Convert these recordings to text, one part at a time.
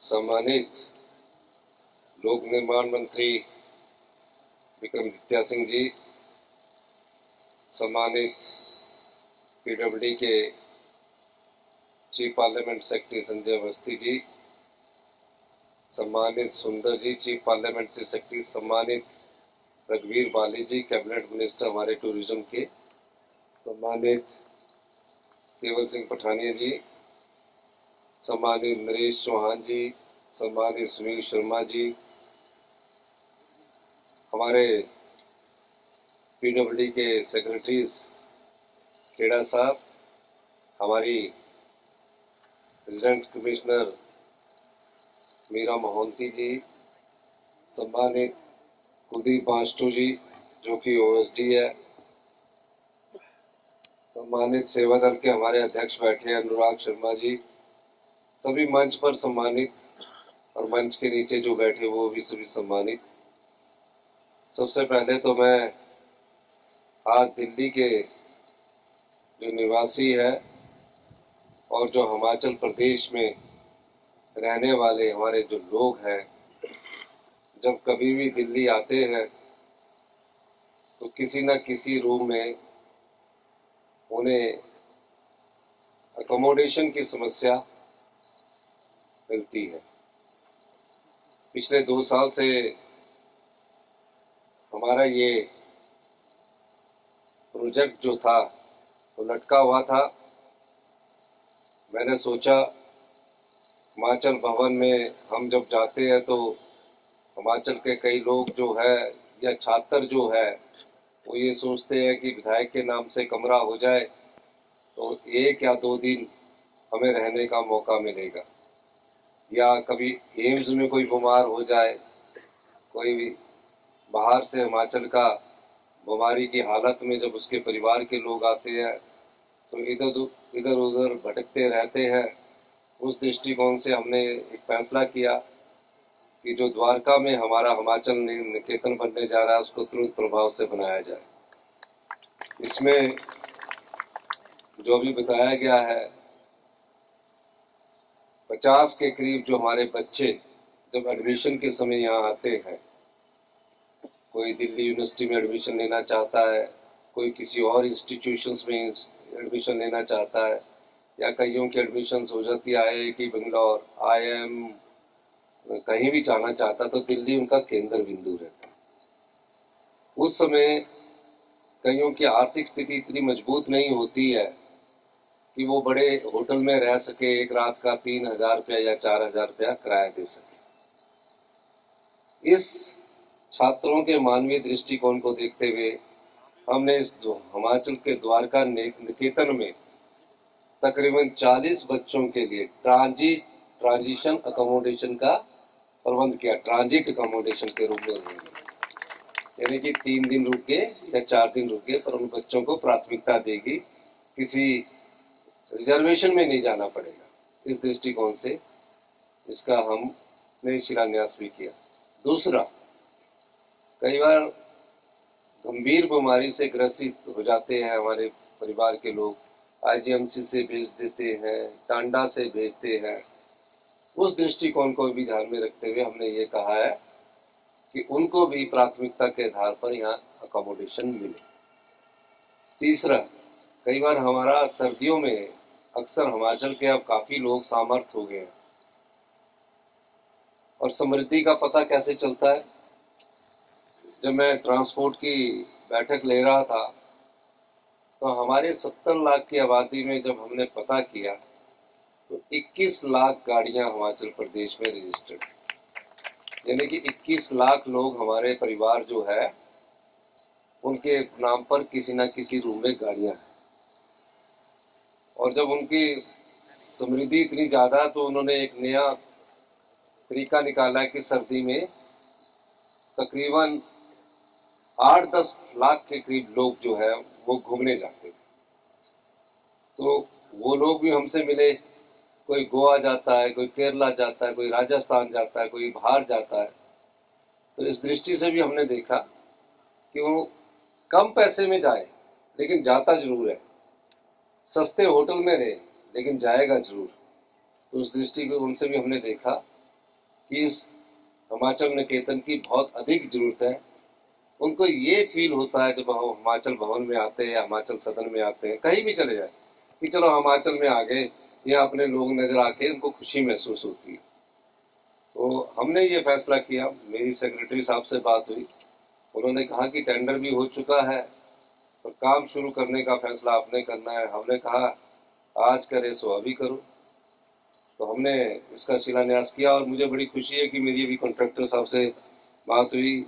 सम्मानित लोक निर्माण मंत्री विक्रमादित्य सिंह जी, सम्मानित पीडब्ल्यूडी के chief parliament secretary Sanjay Awasthi ji, सम्मानित Sundar ji chief parliamentary secretary, सम्मानित रघुवीर बाली जी कैबिनेट मिनिस्टर हमारे टूरिज्म के, सम्मानित केवल सिंह पठानिया जी, सम्मानित नरेश चौहान जी, सम्मानित सुनील शर्मा जी, हमारे पीडब्ल्यूडी के सेक्रेटरीज खेड़ा साहब, हमारी रेजिडेंट कमिश्नर मीरा मोहंती जी, सम्मानित कुलदीप बांस्टू जी जो कि ओएसडी है, सम्मानित सेवा दल के हमारे अध्यक्ष बैठे हैं अनुराग शर्मा जी, सभी मंच पर सम्मानित और मंच के नीचे जो बैठे वो भी सभी सम्मानित। सबसे पहले तो मैं आज दिल्ली के जो निवासी है और जो हिमाचल प्रदेश में रहने वाले हमारे जो लोग हैं, जब कभी भी दिल्ली आते हैं तो किसी न किसी रूम में उन्हें अकोमोडेशन की समस्या मिलती है। पिछले 2 साल से हमारा ये प्रोजेक्ट जो था वो लटका हुआ था। मैंने सोचा हिमाचल भवन में हम जब जाते हैं तो हिमाचल के कई लोग जो है या छात्र जो है वो ये सोचते हैं कि विधायक के नाम से कमरा हो जाए तो 1 या 2 दिन हमें रहने का मौका मिलेगा, या कभी एम्स में कोई बीमार हो जाए, कोई भी बाहर से हिमाचल का बीमारी की हालत में जब उसके परिवार के लोग आते हैं तो इधर उधर भटकते रहते हैं। उस दृष्टिकोण से हमने एक फैसला किया कि जो द्वारका में हमारा हिमाचल निकेतन बनने जा रहा है उसको तुरंत प्रभाव से बनाया जाए। इसमें जो भी बताया गया है 50 के करीब जो हमारे बच्चे जब एडमिशन के समय यहाँ आते हैं, कोई दिल्ली यूनिवर्सिटी में एडमिशन लेना चाहता है, कोई किसी और इंस्टीट्यूशंस में एडमिशन लेना चाहता है, या कईयों की एडमिशन्स हो जाती है IIT बेंगलोर, IIM कहीं भी जाना चाहता तो दिल्ली उनका केंद्र बिंदु रहता है। उस समय कईयों की आर्थिक स्थिति इतनी मजबूत नहीं होती है कि वो बड़े होटल में रह सके, एक रात का 3,000 रुपया या 4,000 रुपया किराया दे सके। इस छात्रों के मानवीय दृष्टिकोण को देखते हुए हमने इस हिमाचल के द्वारका निकेतन में तकरीबन 40 बच्चों के लिए ट्रांजिशन अकोमोडेशन का प्रबंध किया। ट्रांजिट अकोमोडेशन के रूप में, यानी कि 3 दिन रुके या 4 दिन रुके, पर उन बच्चों को प्राथमिकता देगी, किसी रिजर्वेशन में नहीं जाना पड़ेगा। इस दृष्टिकोण से इसका हमने शिलान्यास भी किया। दूसरा, कई बार गंभीर बीमारी से ग्रसित हो जाते हैं हमारे परिवार के लोग, IGMC से भेज देते हैं, टांडा से भेजते हैं। उस दृष्टिकोण को भी ध्यान में रखते हुए हमने ये कहा है कि उनको भी प्राथमिकता के आधार पर यहाँ अकोमोडेशन मिले। तीसरा, कई बार हमारा सर्दियों में अक्सर हिमाचल के अब काफी लोग सामर्थ हो गए हैं, और समृद्धि का पता कैसे चलता है? जब मैं ट्रांसपोर्ट की बैठक ले रहा था तो हमारे 70 लाख की आबादी में जब हमने पता किया तो 21 लाख गाड़ियां हिमाचल प्रदेश में रजिस्टर्ड, यानी कि 21 लाख लोग हमारे परिवार जो है उनके नाम पर किसी ना किसी रूम में गाड़ियां हैं। और जब उनकी समृद्धि इतनी ज्यादा तो उन्होंने एक नया तरीका निकाला कि सर्दी में तकरीबन 8-10 लाख के करीब लोग जो है वो घूमने जाते हैं। तो वो लोग भी हमसे मिले, कोई गोवा जाता है, कोई केरला जाता है, कोई राजस्थान जाता है, कोई बाहर जाता है। तो इस दृष्टि से भी हमने देखा कि वो कम पैसे में जाए लेकिन जाता जरूर है, सस्ते होटल में रहे लेकिन जाएगा जरूर। तो उस दृष्टि को उनसे भी हमने देखा कि इस हिमाचल निकेतन की बहुत अधिक जरूरत है। उनको ये फील होता है जब हम हिमाचल भवन में आते हैं या हिमाचल सदन में आते हैं, कहीं भी चले जाए, कि चलो हिमाचल में आ गए, या अपने लोग नजर आके उनको खुशी महसूस होती है। तो हमने ये फैसला किया, मेरी सेक्रेटरी साहब से बात हुई, उन्होंने कहा कि टेंडर भी हो चुका है और काम शुरू करने का फैसला आपने करना है। हमने कहा आज करे सो अभी करो। तो हमने इसका शिलान्यास किया और मुझे बड़ी खुशी है कि मेरी अभी कॉन्ट्रैक्टर साहब से बात हुई,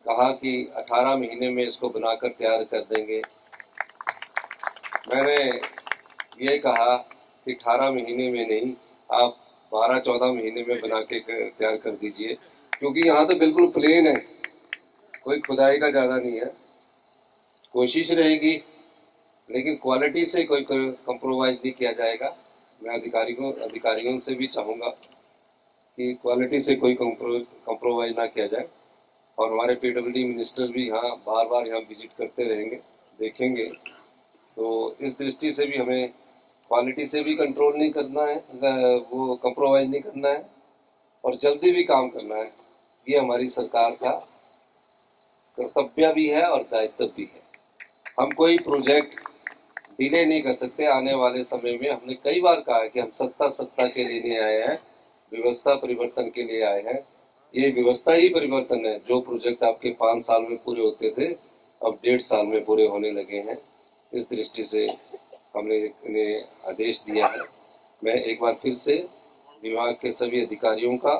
कहा कि 18 महीने में इसको बनाकर तैयार कर देंगे। मैंने ये कहा कि 18 महीने में नहीं, आप 12-14 महीने में बना के तैयार कर दीजिए, क्योंकि यहाँ तो बिल्कुल प्लेन है, कोई खुदाई का ज़्यादा नहीं है। कोशिश रहेगी, लेकिन क्वालिटी से कोई कंप्रोमाइज़ नहीं किया जाएगा। मैं अधिकारियों से भी चाहूँगा कि क्वालिटी से कोई कंप्रोमाइज़ ना किया जाए। और हमारे पीडब्ल्यूडी मिनिस्टर भी यहाँ बार बार यहाँ विजिट करते रहेंगे, देखेंगे। तो इस दृष्टि से भी हमें क्वालिटी से भी कंट्रोल नहीं करना है, वो कंप्रोमाइज़ नहीं करना है, और जल्दी भी काम करना है। ये हमारी सरकार का कर्तव्य भी है और दायित्व भी है। हम कोई प्रोजेक्ट डिले नहीं कर सकते। आने वाले समय में हमने कई बार कहा है कि हम सत्ता के लिए नहीं आए हैं, व्यवस्था परिवर्तन के लिए आए हैं। ये व्यवस्था ही परिवर्तन है। जो प्रोजेक्ट आपके 5 साल में पूरे होते थे, अब 1.5 साल में पूरे होने लगे हैं। इस दृष्टि से हमने इन्हें आदेश दिया है। मैं एक बार फिर से विभाग के सभी अधिकारियों का,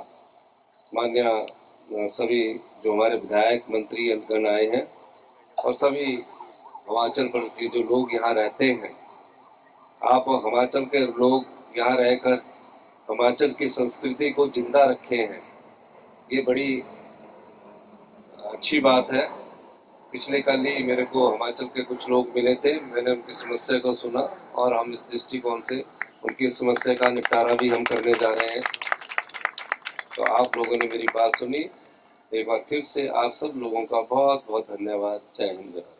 मान्य सभी जो हमारे विधायक मंत्री गण आए हैं, और सभी हिमाचल प्रदेश के जो लोग यहाँ रहते हैं, आप हिमाचल के लोग यहाँ रहकर हिमाचल की संस्कृति को जिंदा रखे हैं, ये बड़ी अच्छी बात है। पिछले कल ही मेरे को हिमाचल के कुछ लोग मिले थे, मैंने उनकी समस्या को सुना और हम इस दृष्टिकोण से उनकी समस्या का निपटारा भी हम करने जा रहे हैं। तो आप लोगों ने मेरी बात सुनी, एक बार फिर से आप सब लोगों का बहुत बहुत धन्यवाद। जय हिंद, जय भारत।